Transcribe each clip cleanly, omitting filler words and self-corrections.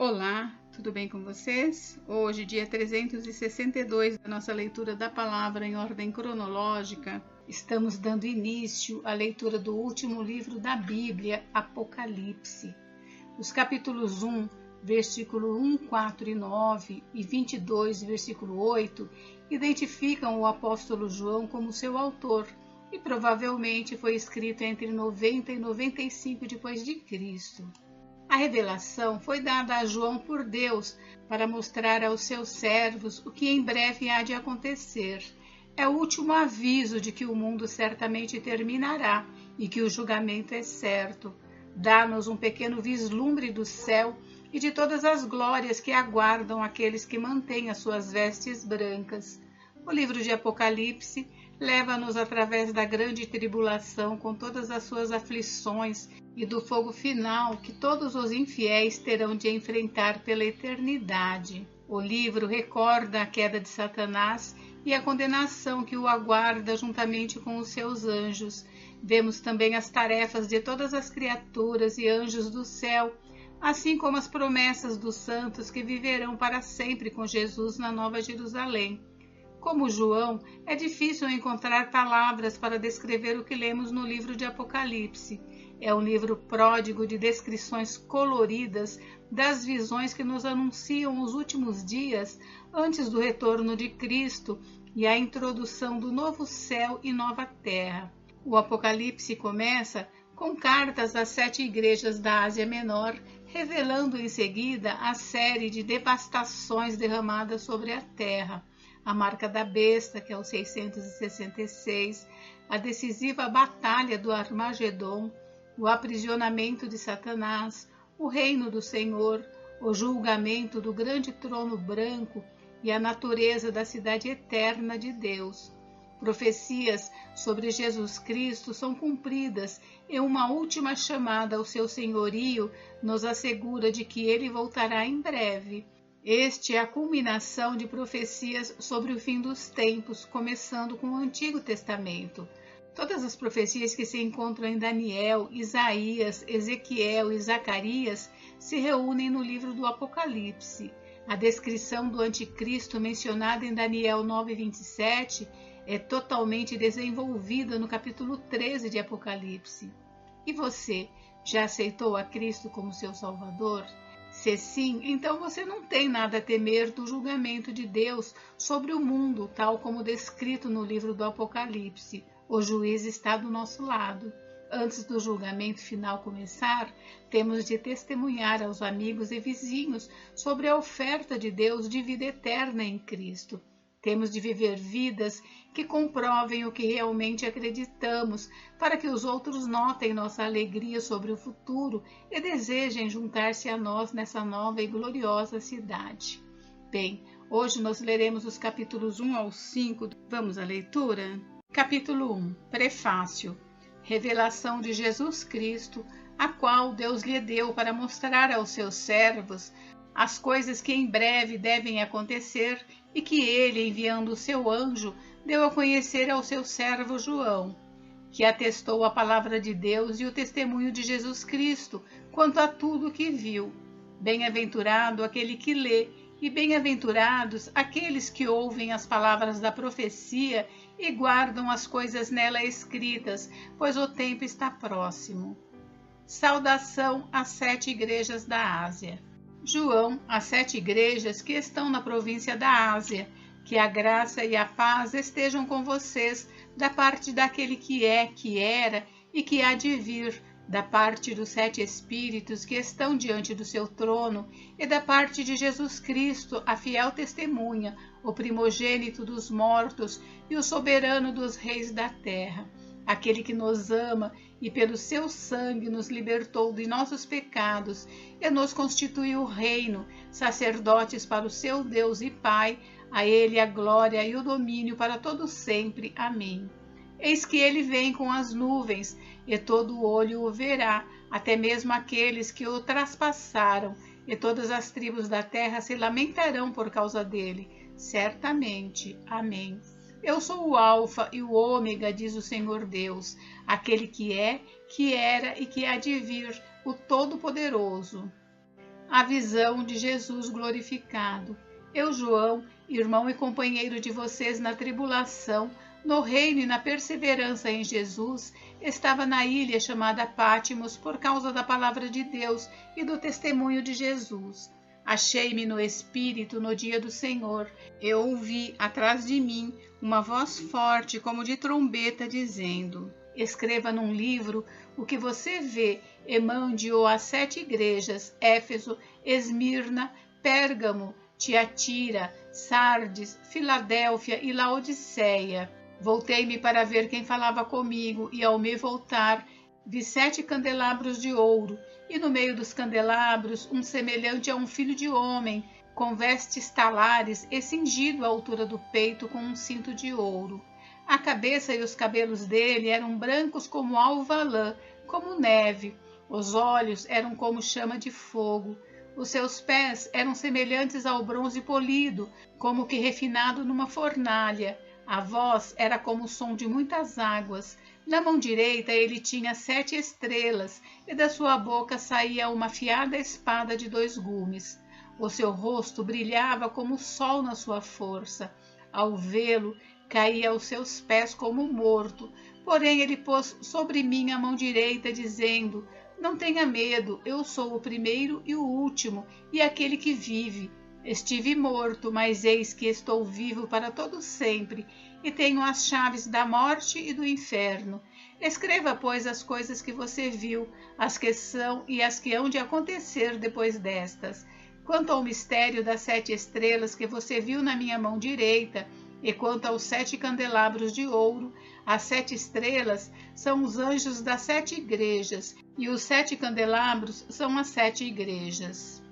Olá, tudo bem com vocês? Hoje, dia 362 da nossa leitura da palavra em ordem cronológica, estamos dando início à leitura do último livro da Bíblia, Apocalipse. Os capítulos 1, versículo 1, 4 e 9 e 22, versículo 8, identificam o apóstolo João como seu autor e provavelmente foi escrito entre 90 e 95 depois de Cristo. A revelação foi dada a João por Deus para mostrar aos seus servos o que em breve há de acontecer. É o último aviso de que o mundo certamente terminará e que o julgamento é certo. Dá-nos um pequeno vislumbre do céu e de todas as glórias que aguardam aqueles que mantêm as suas vestes brancas. O livro de Apocalipse leva-nos através da grande tribulação com todas as suas aflições e do fogo final que todos os infiéis terão de enfrentar pela eternidade. O livro recorda a queda de Satanás e a condenação que o aguarda juntamente com os seus anjos. Vemos também as tarefas de todas as criaturas e anjos do céu, assim como as promessas dos santos que viverão para sempre com Jesus na Nova Jerusalém. Como João, é difícil encontrar palavras para descrever o que lemos no livro de Apocalipse. É um livro pródigo de descrições coloridas das visões que nos anunciam os últimos dias antes do retorno de Cristo e a introdução do novo céu e nova terra. O Apocalipse começa com cartas às 7 igrejas da Ásia Menor, revelando em seguida a série de devastações derramadas sobre a terra. A marca da besta, que é o 666, a decisiva batalha do Armagedon, o aprisionamento de Satanás, o reino do Senhor, o julgamento do grande trono branco e a natureza da cidade eterna de Deus. Profecias sobre Jesus Cristo são cumpridas e uma última chamada ao seu senhorio nos assegura de que ele voltará em breve. Este é a culminação de profecias sobre o fim dos tempos, começando com o Antigo Testamento. Todas as profecias que se encontram em Daniel, Isaías, Ezequiel e Zacarias se reúnem no livro do Apocalipse. A descrição do anticristo mencionada em Daniel 9:27 é totalmente desenvolvida no capítulo 13 de Apocalipse. E você, já aceitou a Cristo como seu Salvador? Se sim, então você não tem nada a temer do julgamento de Deus sobre o mundo, tal como descrito no livro do Apocalipse. O juiz está do nosso lado. Antes do julgamento final começar, temos de testemunhar aos amigos e vizinhos sobre a oferta de Deus de vida eterna em Cristo. Temos de viver vidas que comprovem o que realmente acreditamos, para que os outros notem nossa alegria sobre o futuro e desejem juntar-se a nós nessa nova e gloriosa cidade. Bem, hoje nós leremos os capítulos 1 ao 5. Vamos à leitura? Capítulo 1. Prefácio. Revelação de Jesus Cristo, a qual Deus lhe deu para mostrar aos seus servos as coisas que em breve devem acontecer e que ele, enviando o seu anjo, deu a conhecer ao seu servo João, que atestou a palavra de Deus e o testemunho de Jesus Cristo quanto a tudo o que viu. Bem-aventurado aquele que lê, e bem-aventurados aqueles que ouvem as palavras da profecia e guardam as coisas nela escritas, pois o tempo está próximo. Saudação às 7 igrejas da Ásia. João, às 7 igrejas que estão na província da Ásia, que a graça e a paz estejam com vocês, da parte daquele que é, que era e que há de vir, da parte dos 7 Espíritos que estão diante do seu trono, e da parte de Jesus Cristo, a fiel testemunha, o primogênito dos mortos e o soberano dos reis da terra. Aquele que nos ama e pelo seu sangue nos libertou de nossos pecados e nos constituiu reino, sacerdotes para o seu Deus e Pai, a ele a glória e o domínio para todo sempre. Amém. Eis que ele vem com as nuvens, e todo olho o verá, até mesmo aqueles que o traspassaram, e todas as tribos da terra se lamentarão por causa dele. Certamente. Amém. Eu sou o Alfa e o Ômega, diz o Senhor Deus, aquele que é, que era e que há de vir, o Todo-Poderoso. a visão de Jesus glorificado. Eu, João, irmão e companheiro de vocês na tribulação, no reino e na perseverança em Jesus, estava na ilha chamada Pátimos por causa da palavra de Deus e do testemunho de Jesus. Achei-me no Espírito no dia do Senhor. Eu ouvi atrás de mim uma voz forte como de trombeta dizendo: escreva num livro o que você vê e mande-o às 7 igrejas: Éfeso, Esmirna, Pérgamo, Tiatira, Sardes, Filadélfia e Laodiceia. Voltei-me para ver quem falava comigo, e ao me voltar, vi 7 candelabros de ouro, e no meio dos candelabros um semelhante a um filho de homem, com vestes talares e cingido à altura do peito com um cinto de ouro. A cabeça e os cabelos dele eram brancos como alva lã, como neve. Os olhos eram como chama de fogo. Os seus pés eram semelhantes ao bronze polido, como que refinado numa fornalha. A voz era como o som de muitas águas. Na mão direita ele tinha 7 estrelas, e da sua boca saía uma afiada espada de 2 gumes. O seu rosto brilhava como o sol na sua força. Ao vê-lo, caía aos seus pés como morto. Porém ele pôs sobre mim a mão direita, dizendo: não tenha medo, eu sou o primeiro e o último, e aquele que vive. Estive morto, mas eis que estou vivo para todo sempre, e tenho as chaves da morte e do inferno. Escreva, pois, as coisas que você viu, as que são e as que hão de acontecer depois destas. Quanto ao mistério das 7 estrelas que você viu na minha mão direita, e quanto aos 7 candelabros de ouro, as 7 estrelas são os anjos das 7 igrejas, e os 7 candelabros são as 7 igrejas.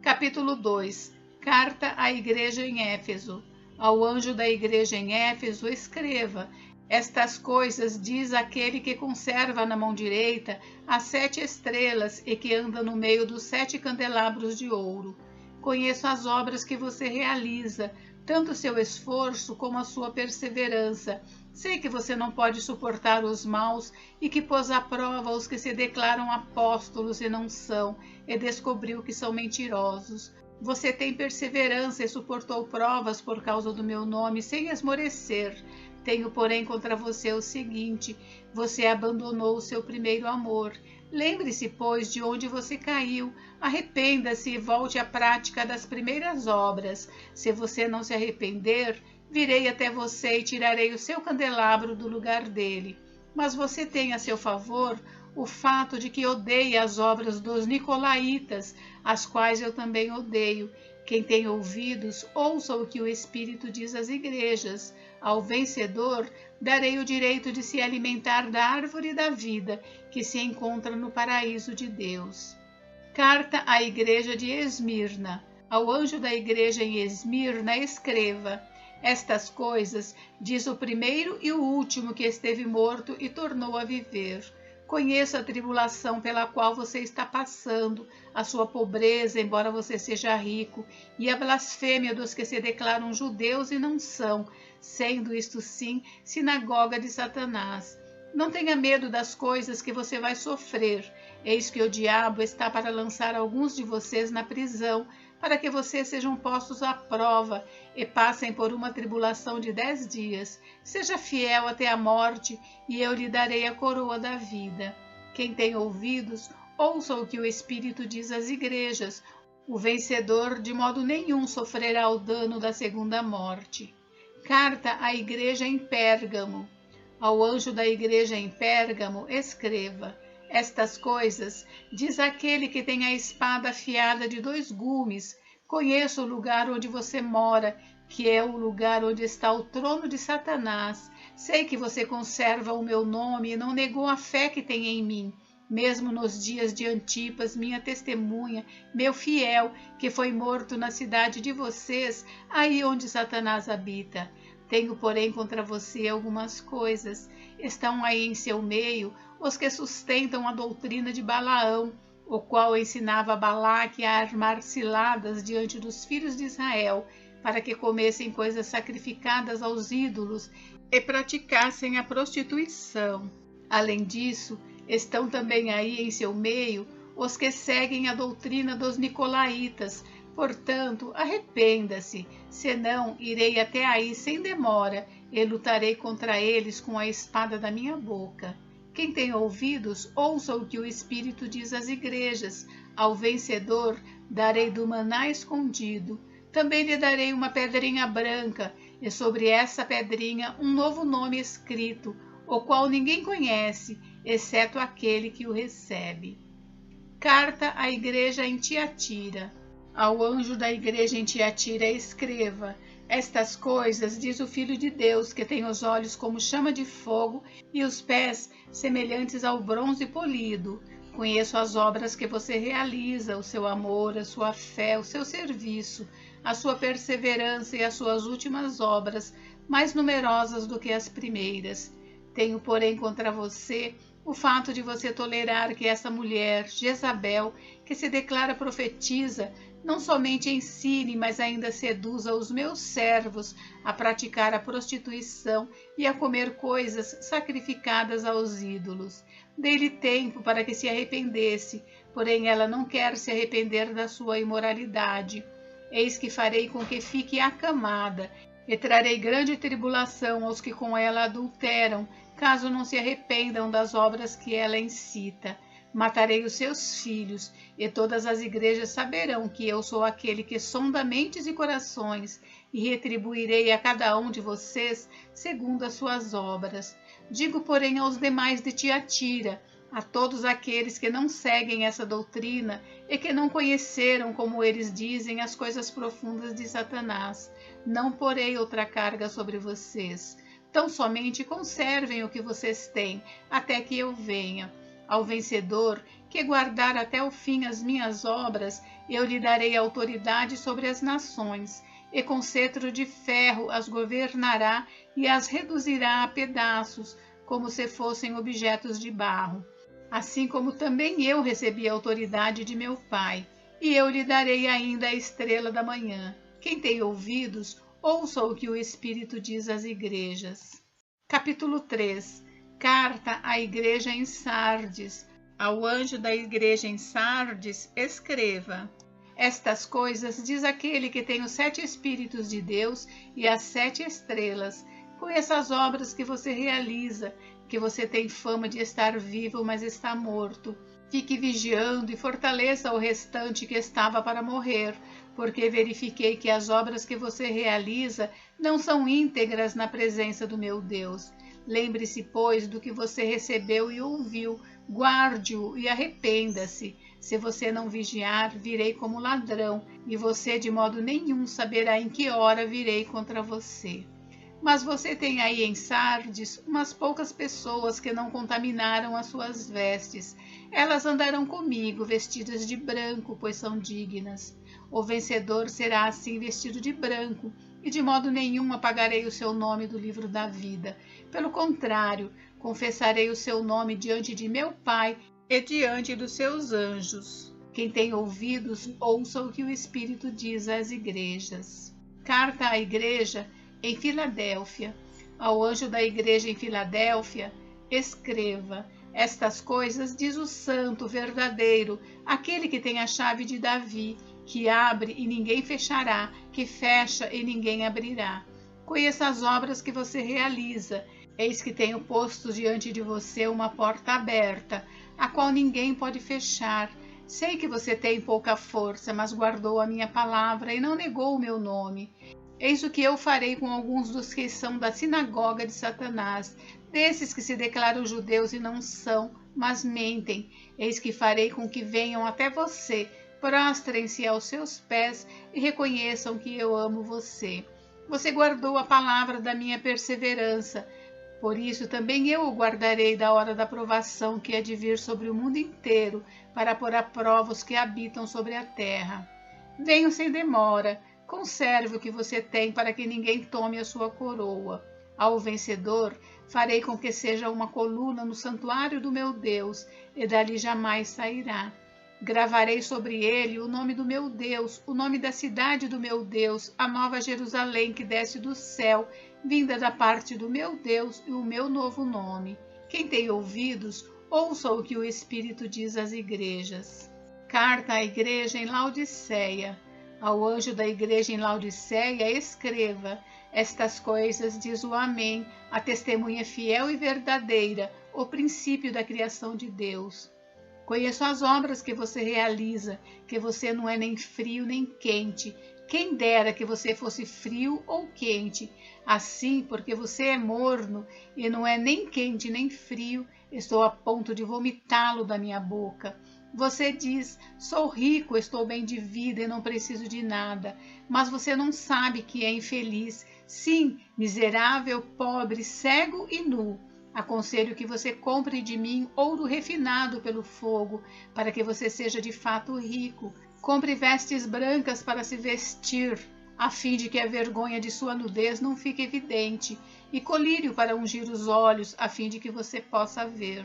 Capítulo 2. Carta à igreja em Éfeso. Ao anjo da igreja em Éfeso escreva: estas coisas diz aquele que conserva na mão direita as 7 estrelas e que anda no meio dos 7 candelabros de ouro. Conheço as obras que você realiza, tanto o seu esforço como a sua perseverança. Sei que você não pode suportar os maus e que pôs à prova os que se declaram apóstolos e não são, e descobriu que são mentirosos. Você tem perseverança e suportou provas por causa do meu nome sem esmorecer. Tenho, porém, contra você o seguinte: você abandonou o seu primeiro amor. Lembre-se, pois, de onde você caiu, arrependa-se e volte à prática das primeiras obras. Se você não se arrepender, virei até você e tirarei o seu candelabro do lugar dele. Mas você tem a seu favor o fato de que odeia as obras dos nicolaítas, as quais eu também odeio. Quem tem ouvidos, ouça o que o Espírito diz às igrejas. Ao vencedor, darei o direito de se alimentar da árvore da vida, que se encontra no paraíso de Deus. Carta à igreja de Esmirna. Ao anjo da igreja em Esmirna escreva: estas coisas diz o primeiro e o último que esteve morto e tornou a viver. Conheço a tribulação pela qual você está passando, a sua pobreza, embora você seja rico, e a blasfêmia dos que se declaram judeus e não são, sendo isto sim sinagoga de Satanás. Não tenha medo das coisas que você vai sofrer. Eis que o diabo está para lançar alguns de vocês na prisão, para que vocês sejam postos à prova e passem por uma tribulação de 10 dias. Seja fiel até a morte, e eu lhe darei a coroa da vida. Quem tem ouvidos, ouça o que o Espírito diz às igrejas. O vencedor de modo nenhum sofrerá o dano da segunda morte. Carta à igreja em Pérgamo. Ao anjo da igreja em Pérgamo escreva: estas coisas diz aquele que tem a espada afiada de 2 gumes. Conheço o lugar onde você mora, que é o lugar onde está o trono de Satanás. Sei que você conserva o meu nome e não negou a fé que tem em mim, mesmo nos dias de Antipas, minha testemunha, meu fiel, que foi morto na cidade de vocês, aí onde Satanás habita. Tenho, porém, contra você algumas coisas. Estão aí em seu meio os que sustentam a doutrina de Balaão, o qual ensinava Balaque a armar ciladas diante dos filhos de Israel, para que comessem coisas sacrificadas aos ídolos e praticassem a prostituição. Além disso, estão também aí em seu meio os que seguem a doutrina dos nicolaítas. Portanto, arrependa-se, senão irei até aí sem demora e lutarei contra eles com a espada da minha boca. Quem tem ouvidos, ouça o que o Espírito diz às igrejas. Ao vencedor darei do maná escondido. Também lhe darei uma pedrinha branca, e sobre essa pedrinha um novo nome escrito, o qual ninguém conhece, exceto aquele que o recebe. Carta à igreja em Tiatira. Ao anjo da igreja em Tiatira escreva: estas coisas diz o Filho de Deus, que tem os olhos como chama de fogo e os pés semelhantes ao bronze polido. Conheço as obras que você realiza, o seu amor, a sua fé, o seu serviço, a sua perseverança e as suas últimas obras, mais numerosas do que as primeiras. Tenho, porém, contra você o fato de você tolerar que essa mulher, Jezabel, que se declara profetisa, não somente ensine, mas ainda seduza os meus servos a praticar a prostituição e a comer coisas sacrificadas aos ídolos. Dei-lhe tempo para que se arrependesse, porém ela não quer se arrepender da sua imoralidade. Eis que farei com que fique acamada, e trarei grande tribulação aos que com ela adulteram, caso não se arrependam das obras que ela incita. Matarei os seus filhos, e todas as igrejas saberão que eu sou aquele que sonda mentes e corações, e retribuirei a cada um de vocês segundo as suas obras. Digo, porém, aos demais de Tiatira, a todos aqueles que não seguem essa doutrina e que não conheceram, como eles dizem, as coisas profundas de Satanás, não porei outra carga sobre vocês. Tão somente conservem o que vocês têm, até que eu venha. Ao vencedor, que guardar até o fim as minhas obras, eu lhe darei autoridade sobre as nações, e com cetro de ferro as governará e as reduzirá a pedaços, como se fossem objetos de barro. Assim como também eu recebi a autoridade de meu Pai, e eu lhe darei ainda a estrela da manhã. Quem tem ouvidos, ouça o que o Espírito diz às igrejas. Capítulo 3. Carta à igreja em Sardes. Ao anjo da igreja em Sardes, escreva: estas coisas diz aquele que tem os 7 Espíritos de Deus e as 7 estrelas. Conheça as obras que você realiza, que você tem fama de estar vivo, mas está morto. Fique vigiando e fortaleça o restante que estava para morrer, porque verifiquei que as obras que você realiza não são íntegras na presença do meu Deus. Lembre-se, pois, do que você recebeu e ouviu, guarde-o e arrependa-se. Se você não vigiar, virei como ladrão, e você de modo nenhum saberá em que hora virei contra você. Mas você tem aí em Sardes umas poucas pessoas que não contaminaram as suas vestes. Elas andarão comigo vestidas de branco, pois são dignas. O vencedor será assim vestido de branco, e de modo nenhum apagarei o seu nome do livro da vida. Pelo contrário, confessarei o seu nome diante de meu Pai e diante dos seus anjos. Quem tem ouvidos, ouça o que o Espírito diz às igrejas. Carta à igreja em Filadélfia. Ao anjo da igreja em Filadélfia, escreva: estas coisas diz o santo verdadeiro, aquele que tem a chave de Davi, que abre e ninguém fechará, que fecha e ninguém abrirá. Conheça as obras que você realiza. Eis que tenho posto diante de você uma porta aberta, a qual ninguém pode fechar. Sei que você tem pouca força, mas guardou a minha palavra e não negou o meu nome. Eis o que eu farei com alguns dos que são da sinagoga de Satanás, desses que se declaram judeus e não são, mas mentem. Eis que farei com que venham até você, prostrem-se aos seus pés e reconheçam que eu amo você. Você guardou a palavra da minha perseverança. Por isso também eu o guardarei da hora da provação que há de vir sobre o mundo inteiro, para pôr à prova os que habitam sobre a terra. Venham sem demora, conserve o que você tem para que ninguém tome a sua coroa. Ao vencedor, farei com que seja uma coluna no santuário do meu Deus, e dali jamais sairá. Gravarei sobre ele o nome do meu Deus, o nome da cidade do meu Deus, a nova Jerusalém que desce do céu, vinda da parte do meu Deus, e o meu novo nome. Quem tem ouvidos, ouça o que o Espírito diz às igrejas. Carta à igreja em Laodiceia. Ao anjo da igreja em Laodiceia escreva: estas coisas diz o Amém, a testemunha fiel e verdadeira, o princípio da criação de Deus. Conheço as obras que você realiza, que você não é nem frio nem quente. Quem dera que você fosse frio ou quente. Assim, porque você é morno e não é nem quente nem frio, estou a ponto de vomitá-lo da minha boca. Você diz: sou rico, estou bem de vida e não preciso de nada. Mas você não sabe que é infeliz. Sim, miserável, pobre, cego e nu. Aconselho que você compre de mim ouro refinado pelo fogo, para que você seja de fato rico. Compre vestes brancas para se vestir, a fim de que a vergonha de sua nudez não fique evidente, e colírio para ungir os olhos, a fim de que você possa ver.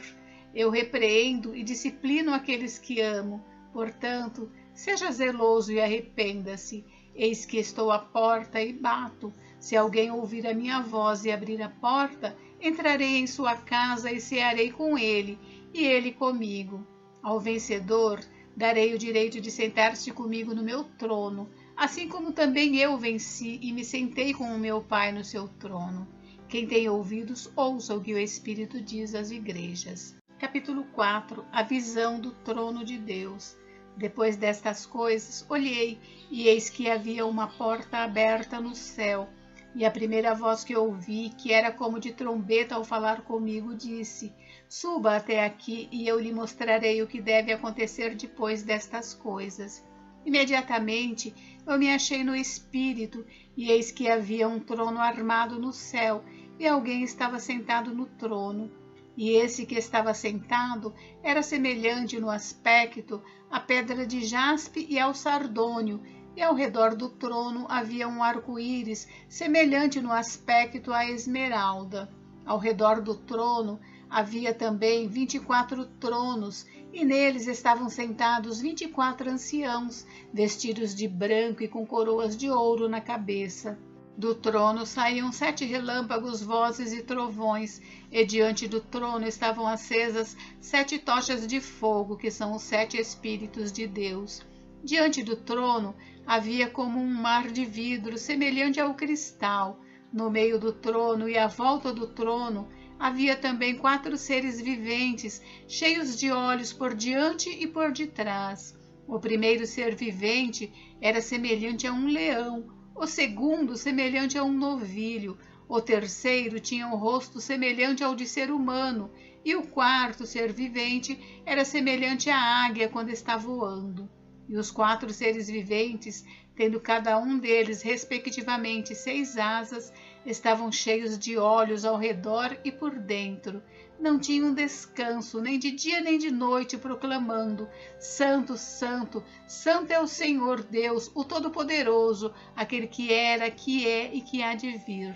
Eu repreendo e disciplino aqueles que amo. Portanto, seja zeloso e arrependa-se. Eis que estou à porta e bato. Se alguém ouvir a minha voz e abrir a porta, entrarei em sua casa e cearei com ele, e ele comigo. Ao vencedor, darei o direito de sentar-se comigo no meu trono, assim como também eu venci e me sentei com o meu Pai no seu trono. Quem tem ouvidos, ouça o que o Espírito diz às igrejas. Capítulo 4. A visão do trono de Deus. Depois destas coisas, olhei, e eis que havia uma porta aberta no céu. E a primeira voz que ouvi, que era como de trombeta ao falar comigo, disse: suba até aqui, e eu lhe mostrarei o que deve acontecer depois destas coisas. Imediatamente eu me achei no Espírito, e eis que havia um trono armado no céu, e alguém estava sentado no trono. E esse que estava sentado era semelhante no aspecto à pedra de jaspe e ao sardônio, e ao redor do trono havia um arco-íris semelhante no aspecto à esmeralda. Ao redor do trono havia também 24 tronos, e neles estavam sentados 24 anciãos, vestidos de branco e com coroas de ouro na cabeça. Do trono saíam 7 relâmpagos, vozes e trovões, e diante do trono estavam acesas 7 tochas de fogo, que são os 7 Espíritos de Deus. Diante do trono havia como um mar de vidro, semelhante ao cristal. No meio do trono e à volta do trono havia também 4 seres viventes, cheios de olhos por diante e por detrás. O primeiro ser vivente era semelhante a um leão, o segundo semelhante a um novilho, o terceiro tinha um rosto semelhante ao de ser humano, e o quarto ser vivente era semelhante à águia quando está voando. E os 4 seres viventes, tendo cada um deles respectivamente 6 asas, estavam cheios de olhos ao redor e por dentro. Não tinham descanso, nem de dia nem de noite, proclamando: Santo, Santo, Santo é o Senhor Deus, o Todo-Poderoso, aquele que era, que é e que há de vir.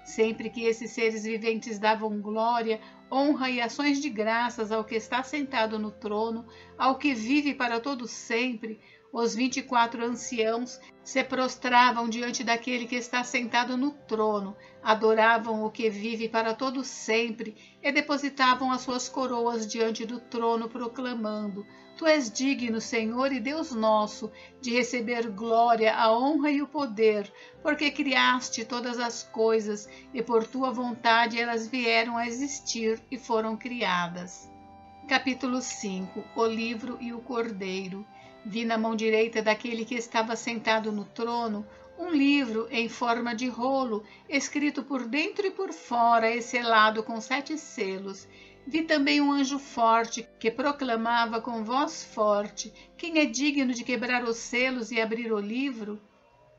Sempre que esses seres viventes davam glória, honra e ações de graças ao que está sentado no trono, ao que vive para todo sempre, os 24 anciãos se prostravam diante daquele que está sentado no trono, adoravam o que vive para todo sempre e depositavam as suas coroas diante do trono, proclamando: Tu és digno, Senhor e Deus nosso, de receber glória, a honra e o poder, porque criaste todas as coisas e por tua vontade elas vieram a existir e foram criadas. Capítulo 5. O livro e o cordeiro. Vi na mão direita daquele que estava sentado no trono um livro em forma de rolo, escrito por dentro e por fora e selado com 7 selos. Vi também um anjo forte que proclamava com voz forte: Quem é digno de quebrar os selos e abrir o livro?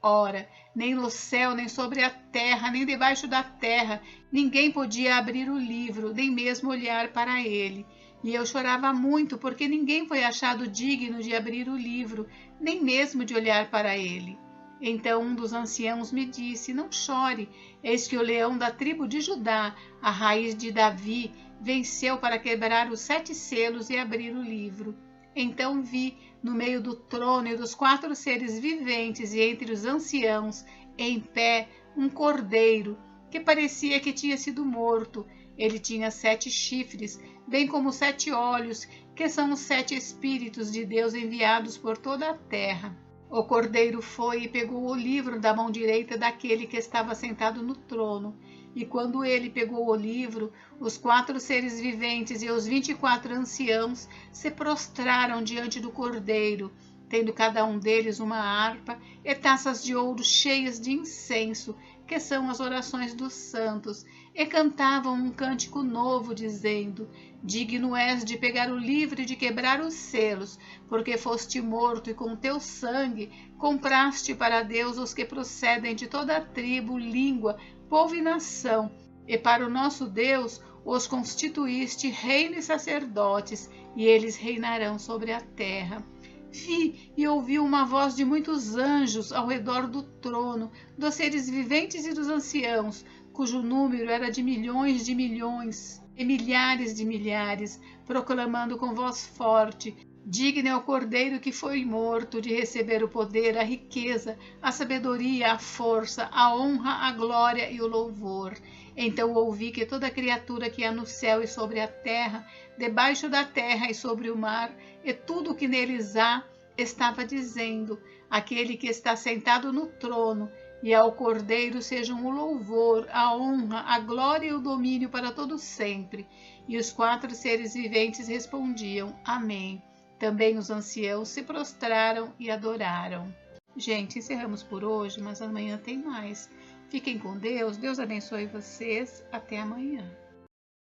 Ora, nem no céu, nem sobre a terra, nem debaixo da terra, ninguém podia abrir o livro, nem mesmo olhar para ele. E eu chorava muito, porque ninguém foi achado digno de abrir o livro, nem mesmo de olhar para ele. Então um dos anciãos me disse: Não chore, eis que o leão da tribo de Judá, a raiz de Davi, venceu para quebrar os 7 selos e abrir o livro. Então vi, no meio do trono e dos 4 seres viventes e entre os anciãos, em pé, um cordeiro, que parecia que tinha sido morto. Ele tinha 7 chifres, bem como 7 olhos, que são os 7 Espíritos de Deus enviados por toda a terra. O cordeiro foi e pegou o livro da mão direita daquele que estava sentado no trono. E quando ele pegou o livro, os 4 seres viventes e os 24 anciãos se prostraram diante do cordeiro, tendo cada um deles uma harpa e taças de ouro cheias de incenso, que são as orações dos santos, e cantavam um cântico novo, dizendo: Digno és de pegar o livro e de quebrar os selos, porque foste morto e com teu sangue compraste para Deus os que procedem de toda a tribo, língua, povo e nação, e para o nosso Deus os constituíste reino e sacerdotes, e eles reinarão sobre a terra. Vi e ouvi uma voz de muitos anjos ao redor do trono, dos seres viventes e dos anciãos, cujo número era de milhões e milhares de milhares, proclamando com voz forte: Digno é o Cordeiro que foi morto de receber o poder, a riqueza, a sabedoria, a força, a honra, a glória e o louvor. Então ouvi que toda criatura que há no céu e sobre a terra, debaixo da terra e sobre o mar, e tudo o que neles há, estava dizendo: Aquele que está sentado no trono e ao Cordeiro sejam o louvor, a honra, a glória e o domínio para todo sempre. E os 4 seres viventes respondiam: Amém. Também os anciãos se prostraram e adoraram. Gente, encerramos por hoje, mas amanhã tem mais. Fiquem com Deus, Deus abençoe vocês. Até amanhã.